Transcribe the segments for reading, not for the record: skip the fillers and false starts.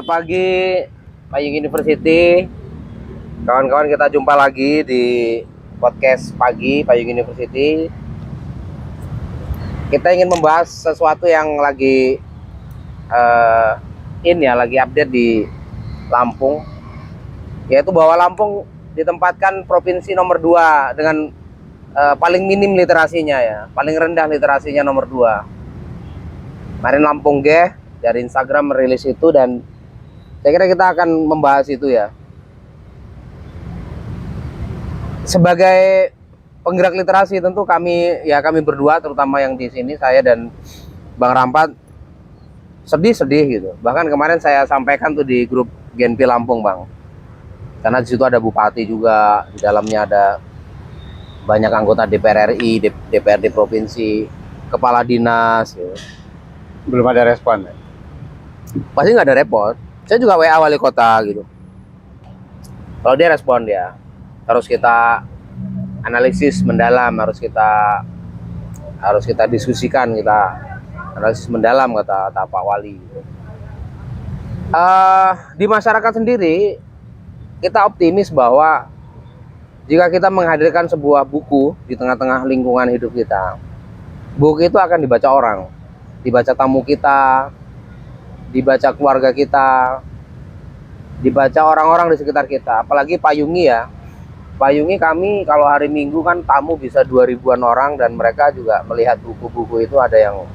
Selamat pagi, Payung University. Kawan-kawan, kita jumpa lagi di podcast pagi Payung University. Kita ingin membahas sesuatu yang lagi lagi update di Lampung, yaitu bahwa Lampung ditempatkan provinsi nomor 2 dengan paling minim literasinya ya, paling rendah literasinya nomor 2. Kemarin Lampung dari Instagram merilis itu, dan saya kira kita akan membahas itu ya. Sebagai penggerak literasi, tentu kami berdua, terutama yang di sini, saya dan Bang Rampat, sedih gitu. Bahkan kemarin saya sampaikan tuh di grup Genpi Lampung, Bang. Karena di situ ada bupati juga, di dalamnya ada banyak anggota DPR RI, DPRD provinsi, kepala dinas gitu. Belum ada respon. Pasti nggak ada repot. Saya juga WA wali kota gitu. Kalau dia respon, dia harus kita analisis mendalam, harus kita diskusikan, kita analisis mendalam, kata Pak Wali. Di masyarakat sendiri kita optimis bahwa jika kita menghadirkan sebuah buku di tengah-tengah lingkungan hidup kita, buku itu akan dibaca orang, dibaca tamu kita, dibaca keluarga kita, dibaca orang-orang di sekitar kita. Apalagi Payungi ya. Payungi kami kalau hari Minggu kan tamu bisa 2000-an orang, dan mereka juga melihat buku-buku itu, ada yang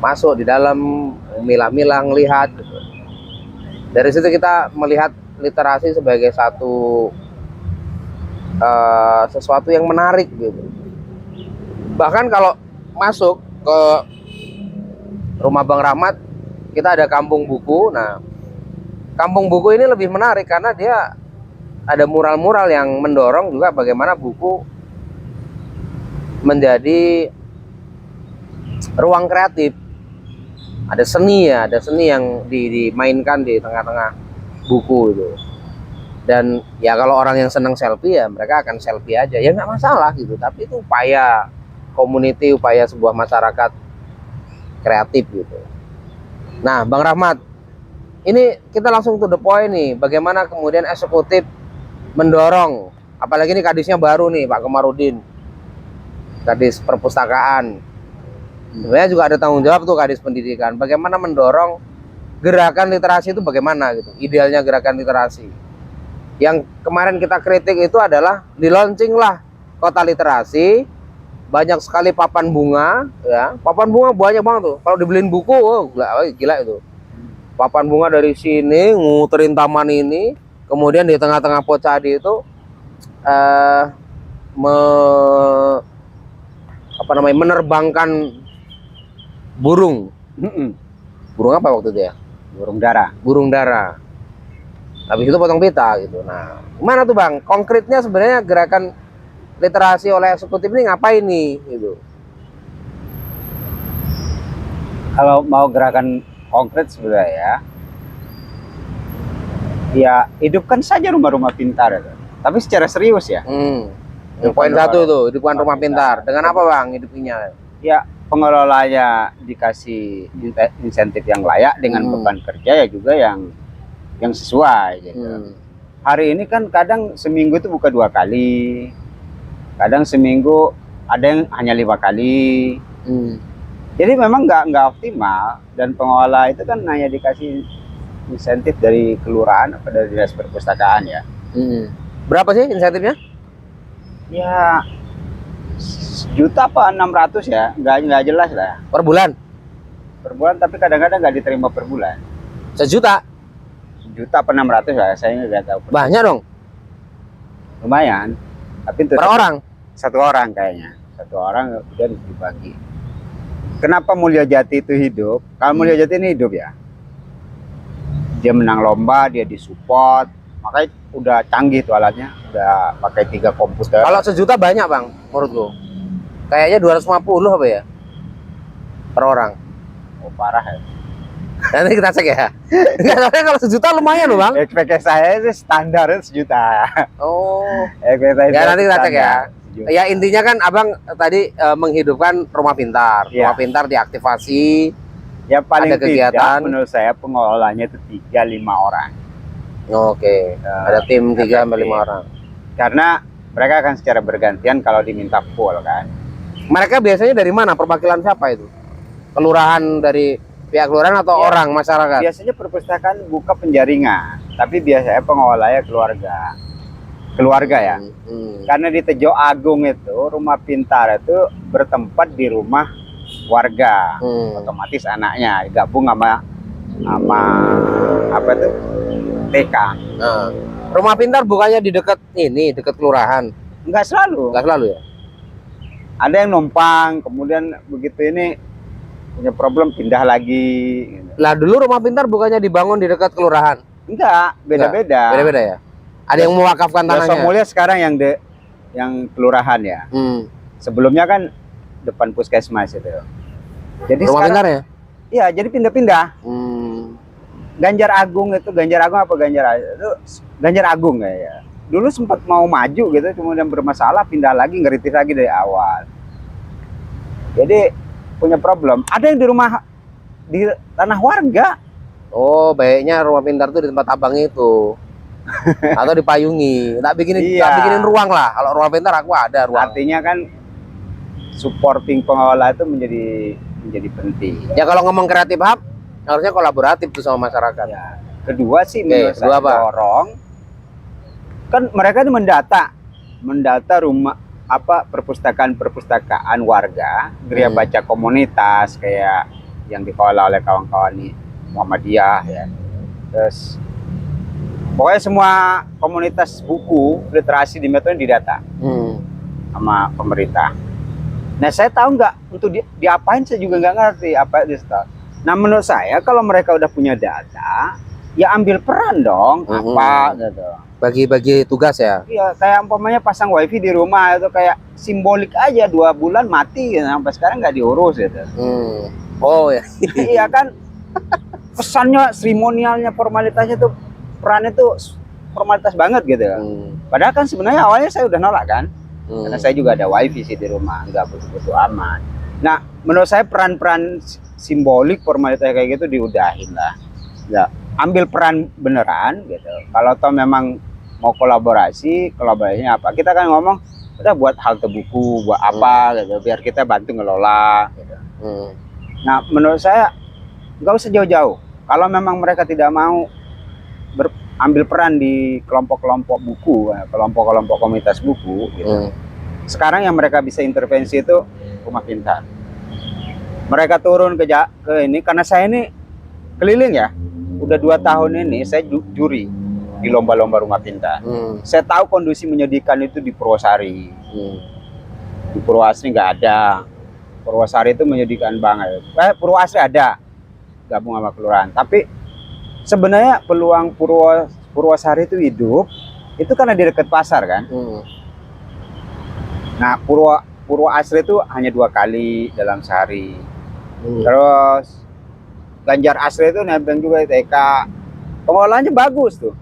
masuk di dalam, milah-milah, ngelihat gitu. Dari situ kita melihat literasi sebagai sesuatu yang menarik gitu. Bahkan kalau masuk ke rumah Bang Rahmat, kita ada kampung buku. Nah, kampung buku ini lebih menarik karena dia ada mural-mural yang mendorong juga bagaimana buku menjadi ruang kreatif. Ada seni yang dimainkan di tengah-tengah buku itu. Dan ya kalau orang yang senang selfie ya mereka akan selfie aja, ya nggak masalah gitu. Tapi itu upaya community, upaya sebuah masyarakat kreatif gitu. Nah, Bang Rahmat, ini kita langsung to the point nih. Bagaimana kemudian eksekutif mendorong, apalagi ini kadisnya baru nih, Pak Komarudin, kadis perpustakaan. Sebenarnya juga ada tanggung jawab tuh kadis pendidikan. Bagaimana mendorong gerakan literasi itu, bagaimana gitu? Idealnya gerakan literasi. Yang kemarin kita kritik itu adalah di launching lah kota literasi. Banyak sekali papan bunga ya, papan bunga banyak banget tuh. Kalau dibeliin buku, gila itu. Papan bunga dari sini nguterin taman ini, kemudian di tengah-tengah Pocadi itu menerbangkan burung. Burung apa waktu itu ya? Burung dara. Habis itu potong pita gitu. Nah, gimana tuh Bang? Konkretnya sebenarnya gerakan literasi oleh eksekutif ini ngapain nih gitu? Kalau mau gerakan konkret sebenarnya ya hidupkan saja rumah-rumah pintar ya. Tapi secara serius ya. Poin satu itu, hidupkan rumah pintar. Dengan apa Bang hidupinya? Ya, pengelolanya dikasih insentif yang layak dengan beban kerja ya juga yang sesuai gitu. Hari ini kan kadang seminggu itu buka 2 kali. Kadang seminggu ada yang hanya 5 kali. Jadi memang nggak optimal, dan pengelola itu kan hanya dikasih insentif dari kelurahan atau dari dinas perpustakaan ya. Berapa sih insentifnya? Ya 1.000.000 apa 600 ya, nggak jelas lah. Per bulan? Per bulan, tapi kadang-kadang nggak diterima per bulan. 1.000.000? 1.000.000 apa 600 lah, saya nggak tahu. Banyak dong. Lumayan. Tapi per orang? Satu orang kayaknya. Satu orang udah dibagi. Kenapa Mulia Jati itu hidup? Kalau Mulia Jati ini hidup ya, dia menang lomba, dia disupport, makanya udah canggih tuh alatnya, udah pakai 3 komputer. Kalau 1.000.000 banyak Bang, menurutku. Kayaknya 250 apa ya? Per orang. Oh, parah ya. Nanti kita cek ya. Soalnya kalau 1.000.000 lumayan loh Bang. Ekspektasi saya sih standar 1.000.000. Oh. Ya nanti kita cek ya. Ya intinya kan Abang tadi menghidupkan rumah pintar. Rumah pintar diaktifasi, Ya paling Ada kegiatan? tidak menurut saya pengelolanya itu 3-5 orang. Oke, ada tim 3 sampai 5 orang. Karena mereka akan secara bergantian kalau diminta full kan. Mereka biasanya dari mana? Perwakilan siapa itu? Kelurahan, dari pihak kelurahan atau Ya, orang masyarakat? biasanya perpustakaan buka penjaringan, tapi biasanya pengelolanya keluarga ya. Karena di Tejo Agung itu rumah pintar itu bertempat di rumah warga, otomatis anaknya gabung sama apa itu TK. Nah, rumah pintar bukannya di dekat ini, dekat kelurahan? Enggak selalu. Enggak selalu ya? Ada yang numpang, kemudian begitu ini punya problem pindah lagi. Gitu. Lah dulu rumah pintar bukannya dibangun di dekat kelurahan? Enggak, beda-beda. Beda-beda ya? Ada yang mewakafkan tanahnya? Mulia sekarang yang kelurahan ya. Sebelumnya kan depan puskesmas itu. Jadi rumah sekarang, pintar ya? Iya, jadi pindah-pindah. Ganjar Agung itu Ganjar Agung ya. Dulu sempat mau maju gitu, kemudian bermasalah, pindah lagi, ngeritis lagi dari awal. Jadi punya problem. Ada yang di tanah warga. Oh, baiknya rumah pintar itu di tempat abang itu. Atau dipayungi. Tak bikinin ruang lah. Kalau rumah pintar aku ada ruang. Artinya kan supporting pengelola itu menjadi penting. Ya kalau ngomong kreatif hub, harusnya kolaboratif tuh sama masyarakat. Ya. Kedua sih menurut saya dorong, kan mereka itu mendata rumah perpustakaan warga, geria baca komunitas kayak yang dikelola oleh kawan-kawan Muhammadiyah ya. Terus pokoknya semua komunitas buku literasi di Metro ini didata sama pemerintah. Nah saya tahu nggak untuk diapain, saya juga nggak ngerti apa itu. Nah menurut saya kalau mereka udah punya data, ya ambil peran dong, apa gitu. Bagi-bagi tugas ya. Iya, kayak umpamanya pasang wifi di rumah itu kayak simbolik aja 2 bulan mati gitu. Sampai sekarang nggak diurus gitu. Oh ya. Iya kan, pesannya, seremonialnya, formalitasnya tuh perannya tuh formalitas banget gitu. Padahal kan sebenarnya awalnya saya udah nolak kan. Karena saya juga ada wifi sih di rumah, nggak butuh-butuh aman. Nah, menurut saya peran-peran simbolik formalitas kayak gitu diudahin lah. Ya, ambil peran beneran gitu. Kalau toh memang mau kolaborasinya apa? Kita kan ngomong udah buat halte buku, buat apa gitu, biar kita bantu ngelola gitu. Nah, menurut saya nggak usah jauh-jauh. Kalau memang mereka tidak mau ambil peran di kelompok-kelompok buku, kelompok-kelompok komunitas buku gitu. Sekarang yang mereka bisa intervensi itu rumah pintar. Mereka turun ke ini, karena saya ini keliling ya. Udah 2 tahun ini saya juri di lomba-lomba rumah pintar. Saya tahu kondisi menyedihkan itu di Purwosari. Di Purwasri nggak ada. Purwosari itu menyedihkan banget. Purwasri ada, gabung sama kelurahan. Tapi sebenarnya peluang Purwosari itu hidup itu karena di dekat pasar kan. Nah Purwasri itu hanya 2 kali dalam sehari. Terus Ganjar Asri itu nebeng juga di TK. Pengelolaannya bagus tuh.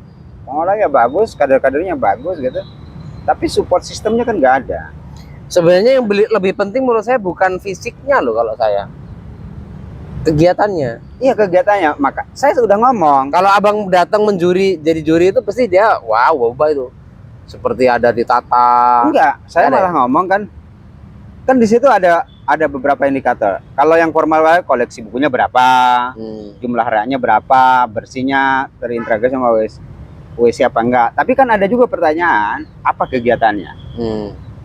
Pengelolaannya bagus, kader-kadernya bagus gitu. Tapi support sistemnya kan nggak ada. Sebenarnya yang lebih penting menurut saya bukan fisiknya loh kalau saya. Kegiatannya. Iya kegiatannya. Maka saya sudah ngomong. Kalau abang datang menjuri, jadi juri itu pasti dia wow itu. Seperti ada ditata. Enggak, saya malah ngomong kan di situ ada beberapa indikator. Kalau yang formal koleksi bukunya berapa, jumlah raknya berapa, bersihnya terintegrasi sama WC apa enggak. Tapi kan ada juga pertanyaan, apa kegiatannya?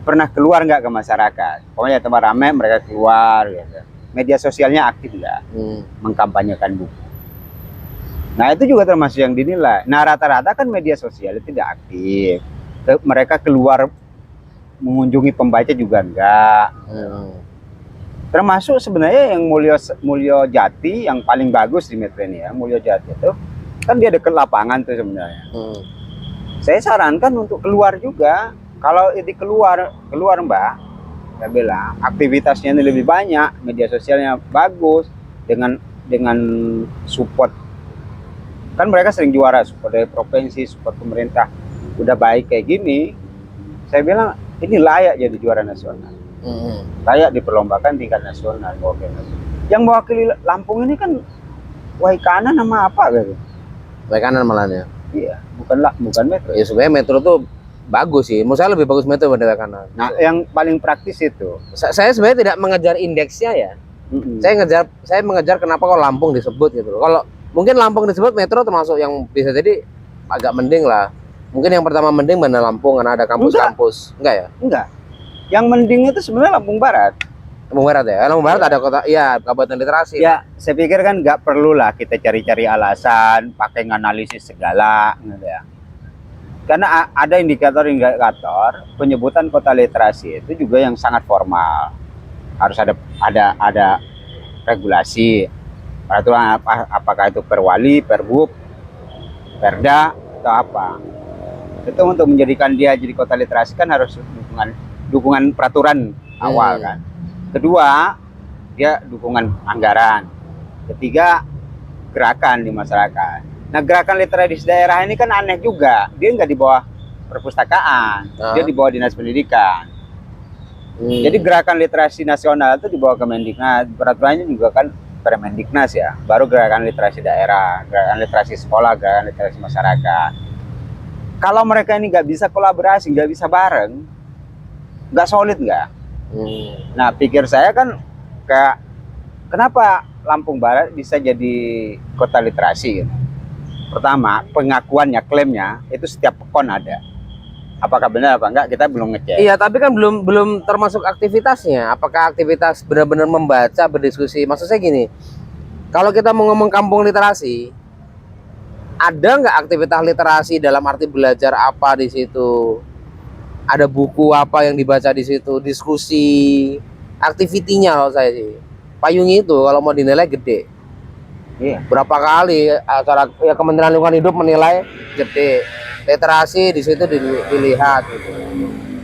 Pernah keluar nggak ke masyarakat? Pokoknya tempat ramai mereka keluar gitu. Media sosialnya aktif nggak? Mengkampanyekan buku. Nah itu juga termasuk yang dinilai. Nah rata-rata kan media sosial tidak aktif. Mereka keluar mengunjungi pembaca juga enggak. Termasuk sebenarnya yang Mulyo Jati yang paling bagus di Metro ini ya, Mulyo Jati itu kan dia dekat lapangan tuh sebenarnya. Saya sarankan untuk keluar juga. Kalau ini keluar Mbak, saya bilang aktivitasnya ini lebih banyak, media sosialnya bagus, dengan support. Kan mereka sering juara, support dari provinsi, support pemerintah, udah baik kayak gini. Saya bilang ini layak jadi juara nasional. Layak diperlombakan tingkat nasional. Yang mewakili Lampung ini kan Waikana nama apa gitu? Baik kanan malahnya. Iya, bukan Metro. Ya sebenarnya Metro tuh bagus sih. Menurut saya lebih bagus Metro daripada kanan. Nah, yang paling praktis itu. Saya sebenarnya tidak mengejar indeksnya ya. Saya mengejar kenapa kok Lampung disebut gitu loh. Kalau mungkin Lampung disebut Metro termasuk yang bisa jadi agak mending lah. Mungkin yang pertama mending Bandar Lampung karena ada kampus-kampus. Enggak ya? Enggak. Yang mending itu sebenarnya Lampung Barat. Lampung Barat ya? Lampung Barat ada kota, iya Kabupaten Literasi. Ya, saya pikir kan nggak perlu lah kita cari-cari alasan, pakai nganalisis segala, gitu ya. Karena ada indikator-indikator penyebutan kota literasi itu juga yang sangat formal. Harus ada regulasi, peraturan apakah itu perwali, perbub, perda atau apa. Itu untuk menjadikan dia jadi kota literasi kan harus dukungan peraturan awal kan. Kedua, dia dukungan anggaran. Ketiga, gerakan di masyarakat. Nah, gerakan literasi daerah ini kan aneh juga. Dia nggak di bawah perpustakaan, dia di bawah dinas pendidikan. Jadi gerakan literasi nasional itu di bawah Kemendiknas. Peraturannya juga kan Permendiknas ya. Baru gerakan literasi daerah, gerakan literasi sekolah, gerakan literasi masyarakat. Kalau mereka ini nggak bisa kolaborasi, nggak bisa bareng, nggak solid nggak. Nah, pikir saya kan kayak kenapa Lampung Barat bisa jadi kota literasi gitu. Pertama, pengakuannya, klaimnya itu setiap pekon ada. Apakah benar apa enggak kita belum ngecek. Iya, tapi kan belum termasuk aktivitasnya. Apakah aktivitas benar-benar membaca, berdiskusi? Maksud saya gini, kalau kita mau ngomong kampung literasi, ada nggak aktivitas literasi dalam arti belajar apa di situ? Ada buku apa yang dibaca di situ, diskusi, aktivitinya kalau saya sih. Payung itu kalau mau dinilai gede. Iya. Berapa kali acara ya Kementerian Lingkungan Hidup menilai gede. Literasi di situ dilihat gitu.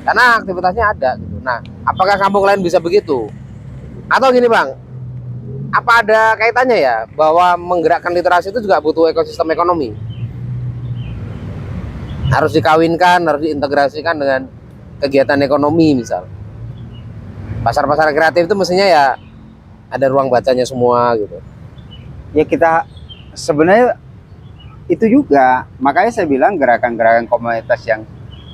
Karena aktivitasnya ada gitu. Nah, apakah kampung lain bisa begitu? Atau gini, Bang. Apa ada kaitannya ya bahwa menggerakkan literasi itu juga butuh ekosistem ekonomi? Harus dikawinkan, harus diintegrasikan dengan kegiatan ekonomi misal. Pasar-pasar kreatif itu mestinya ya ada ruang bacanya semua gitu. Ya kita sebenarnya itu juga, makanya saya bilang gerakan-gerakan komunitas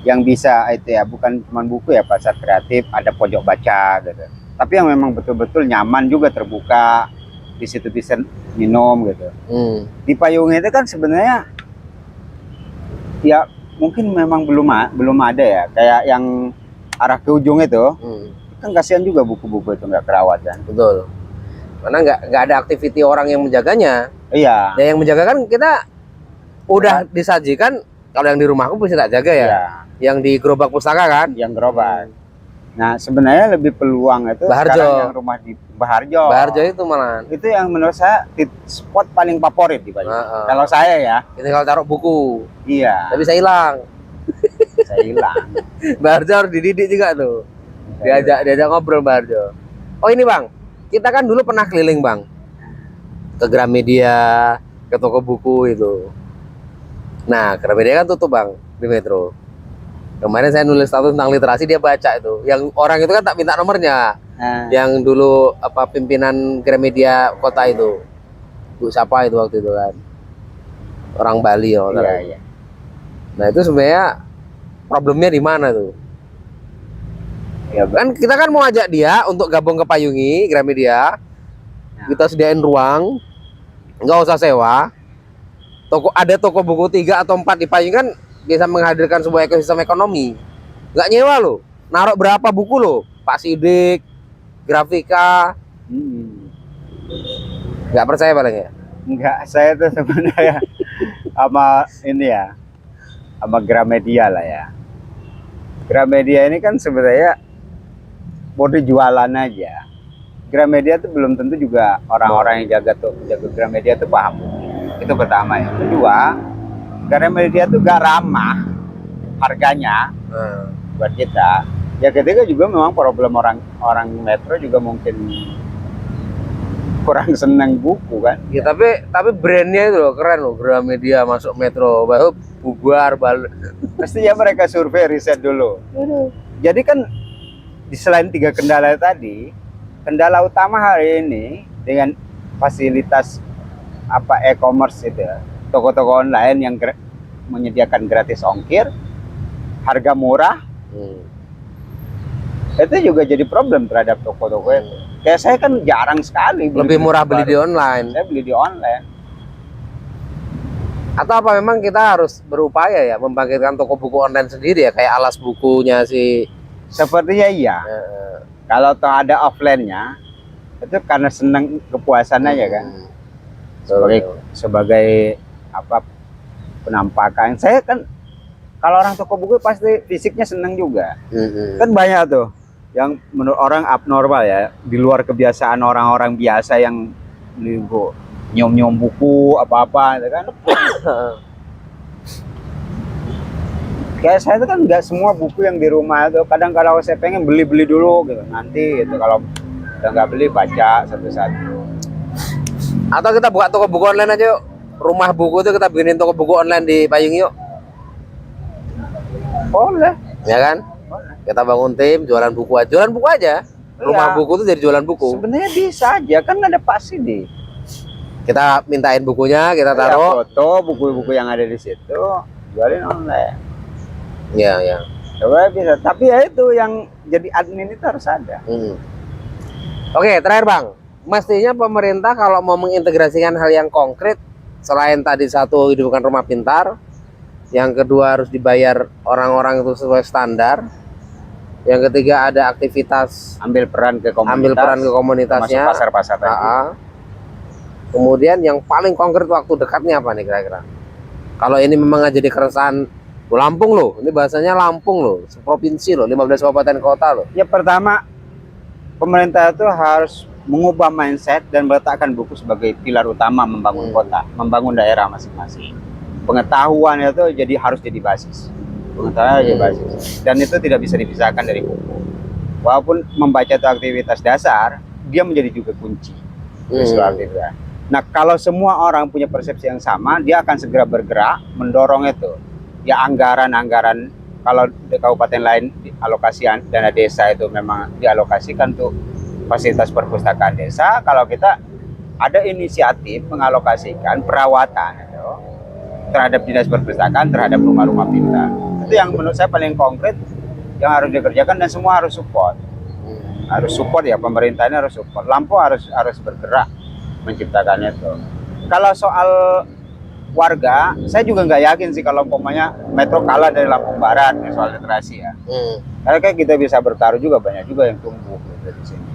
yang bisa itu ya bukan cuma buku ya, pasar kreatif, ada pojok baca gitu. Tapi yang memang betul-betul nyaman juga, terbuka, di situ bisa minum gitu. Di payung itu kan sebenarnya ya mungkin memang belum ada ya, kayak yang arah ke ujung itu kan kasihan juga buku-buku itu nggak kerawat kan. Betul, karena nggak ada aktiviti orang yang menjaganya. Iya. Dan yang menjaga kan kita udah disajikan. Kalau yang di rumahku bisa tak jaga ya, iya. Yang di gerobak pustaka kan, yang gerobak. Nah, sebenarnya lebih peluang itu Baharjo. sekarang yang rumah di Baharjo. Baharjo itu malah. Itu yang menurut saya spot paling favorit di Bali. Kalau saya ya. Kita kalau taruh buku. Iya. Tapi bisa hilang. Saya hilang. Baharjo harus dididik juga tuh. Diajak ngobrol Baharjo. Oh ini Bang, kita kan dulu pernah keliling Bang, ke Gramedia, ke toko buku itu. Nah, Gramedia kan tutup Bang di Metro. Kemarin saya nulis status tentang literasi, dia baca itu. Yang orang itu kan tak minta nomornya. Yang dulu apa pimpinan Gramedia kota itu, Bu siapa itu waktu itu kan, orang Bali ya. Iya. Nah itu sebenarnya problemnya di mana tuh? Ya kan kita kan mau ajak dia untuk gabung ke Payungi Gramedia, kita sediain ruang, nggak usah sewa. Ada toko buku 3 atau 4 di Payungi kan bisa menghadirkan sebuah ekosistem ekonomi. Nggak nyewa loh, naruh berapa buku loh, Pak Sidik, Grafika. Nggak percaya paling ya? Enggak, saya tuh sebenarnya sama ini ya, sama Gramedia lah ya. Gramedia ini kan sebenarnya mau dijualan aja. Gramedia tuh belum tentu juga orang-orang yang jaga Gramedia tuh paham. Itu pertama ya. Kedua, Gramedia tuh gak ramah harganya buat kita. Ya ketiga juga memang problem orang Metro juga mungkin kurang seneng buku kan. Ya tapi brandnya itu loh keren loh, Gramedia masuk Metro, baru bubar balik. Mestinya mereka survei riset dulu. Jadi kan di selain 3 kendala tadi, kendala utama hari ini dengan fasilitas apa e-commerce itu, toko-toko online yang menyediakan gratis ongkir, harga murah, itu juga jadi problem terhadap toko-toko itu. Kayak saya kan jarang sekali lebih murah beli di online. Saya beli di online. Atau apa memang kita harus berupaya ya membangkitkan toko buku online sendiri ya, kayak Alas bukunya si. Sepertinya iya. Kalau toh ada offline-nya, itu karena senang kepuasan aja kan. Sebagai apa, penampakan. Saya kan kalau orang toko buku pasti fisiknya senang juga. Kan banyak tuh yang menurut orang abnormal ya, di luar kebiasaan orang-orang biasa yang beli buku, nyom-nyom buku apa-apa gitu kan. Kayak saya itu kan nggak semua buku yang di rumah itu, kadang kalau saya pengen beli dulu gitu, nanti gitu kalau udah nggak beli baca satu-satu. Atau kita buka toko buku online aja yuk. Rumah buku itu kita bikinin toko buku online di Payung yuk. Boleh. Ya kan? Boleh. Kita bangun tim jualan buku aja. Jualan buku aja. Rumah buku itu jadi jualan buku. Sebenarnya bisa aja, kan ada pasti di. Kita mintain bukunya, kita taruh. Foto buku-buku yang ada di situ, jualin online. Iya, iya. Coba bisa, tapi ya itu yang jadi admin itu harus ada. Oke, terakhir Bang. Mestinya pemerintah kalau mau mengintegrasikan hal yang konkret, selain tadi satu hidupkan rumah pintar, yang kedua harus dibayar orang-orang itu sesuai standar, yang ketiga ada aktivitas Ambil peran ke komunitasnya, masuk pasar-pasar tadi. Kemudian yang paling konkret waktu dekatnya apa nih kira-kira? Kalau ini memang jadi keresahan Lampung loh, ini bahasanya Lampung loh, provinsi loh, 15 kabupaten kota loh. Ya pertama, pemerintah itu harus mengubah mindset dan meletakkan buku sebagai pilar utama membangun kota, membangun daerah masing-masing. Pengetahuan itu harus jadi basis. Pengetahuan jadi basis. Dan itu tidak bisa dipisahkan dari buku. Walaupun membaca itu aktivitas dasar, dia menjadi juga kunci. Aktivitas. Nah, kalau semua orang punya persepsi yang sama, dia akan segera bergerak mendorong itu. Ya anggaran-anggaran kalau di kabupaten lain alokasi dana desa itu memang dialokasikan untuk fasilitas perpustakaan desa. Kalau kita ada inisiatif mengalokasikan perawatan itu terhadap dinas perpustakaan, terhadap rumah-rumah pintar. Itu yang menurut saya paling konkret yang harus dikerjakan dan semua harus support. Harus support ya, pemerintahnya harus support. Lampung harus bergerak menciptakan itu. Kalau soal warga, saya juga nggak yakin sih kalau umpamanya Metro kalah dari Lampung Barat soal literasi ya. Karena kayak kita bisa bertaruh juga, banyak juga yang tumbuh gitu di sini.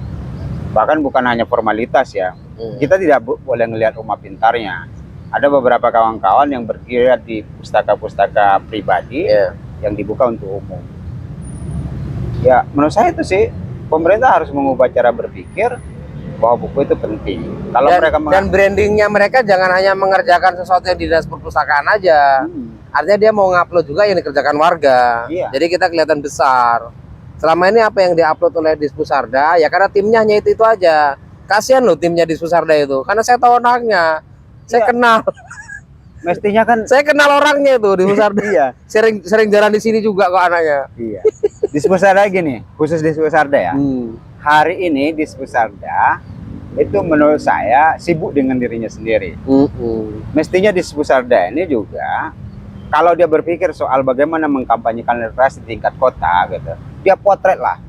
Bahkan bukan hanya formalitas ya. Kita tidak boleh ngelihat rumah pintarnya. Ada beberapa kawan-kawan yang bergerak di pustaka-pustaka pribadi yang dibuka untuk umum. Ya, menurut saya itu sih pemerintah harus mengubah cara berpikir bahwa buku itu penting. Kalau dan brandingnya mereka jangan hanya mengerjakan sesuatu yang di dinas perpustakaan aja. Artinya dia mau ngupload juga yang dikerjakan warga. Jadi kita kelihatan besar. Selama ini apa yang diupload oleh Dispusarda ya karena timnya hanya itu aja. Kasihan loh timnya Dispusarda itu. Karena saya tahu orangnya. Saya kenal. Mestinya kan saya kenal orangnya itu Dispusarda. Sering jalan di sini juga kok anaknya. Dispusarda gini, khusus Dispusarda ya. Hari ini Dispusarda itu menurut saya sibuk dengan dirinya sendiri. Mestinya Dispusarda ini juga kalau dia berpikir soal bagaimana mengkampanyekan literasi di tingkat kota gitu, dia potret lah.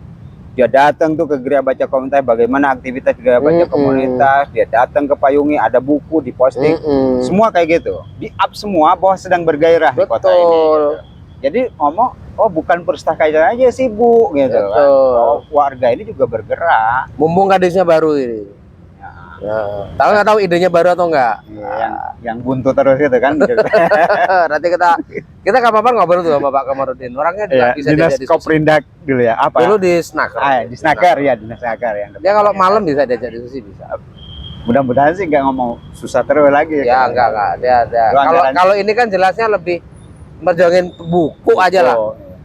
Dia datang tuh ke gerai baca komunitas, bagaimana aktivitas gerai baca komunitas, dia datang ke Payungi, ada buku diposting, semua kayak gitu, di up semua bahwa sedang bergairah di kota ini. Gitu. Jadi ngomong, oh bukan perpustakaan aja sibuk gitu kan. Oh, warga ini juga bergerak. Mumpung kadisnya baru ini. Tahu nggak tahu idenya baru atau enggak? Yang buntu terus gitu kan. Nanti kita kapan-kapan ngobrol tuh sama Pak Kamarudin. Orangnya bisa dinas Koprindak dulu ya. Apa? Dulu di Snaker. Di Snaker ya, di Snaker yang. Dia kalau malam bisa diajak diskusi bisa. Mudah-mudahan sih nggak ngomong susah terus lagi. Ya enggak. Dia. Kalau ini kan jelasnya lebih merjuangin buku aja lah.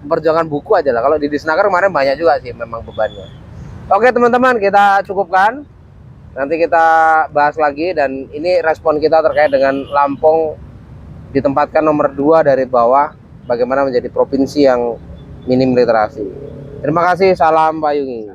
Perjuangan buku aja lah. Kalau di Snaker kemarin banyak juga sih memang bebannya. Oke teman-teman, kita cukupkan. Nanti kita bahas lagi dan ini respon kita terkait dengan Lampung ditempatkan nomor 2 dari bawah bagaimana menjadi provinsi yang minim literasi. Terima kasih, salam Payungi.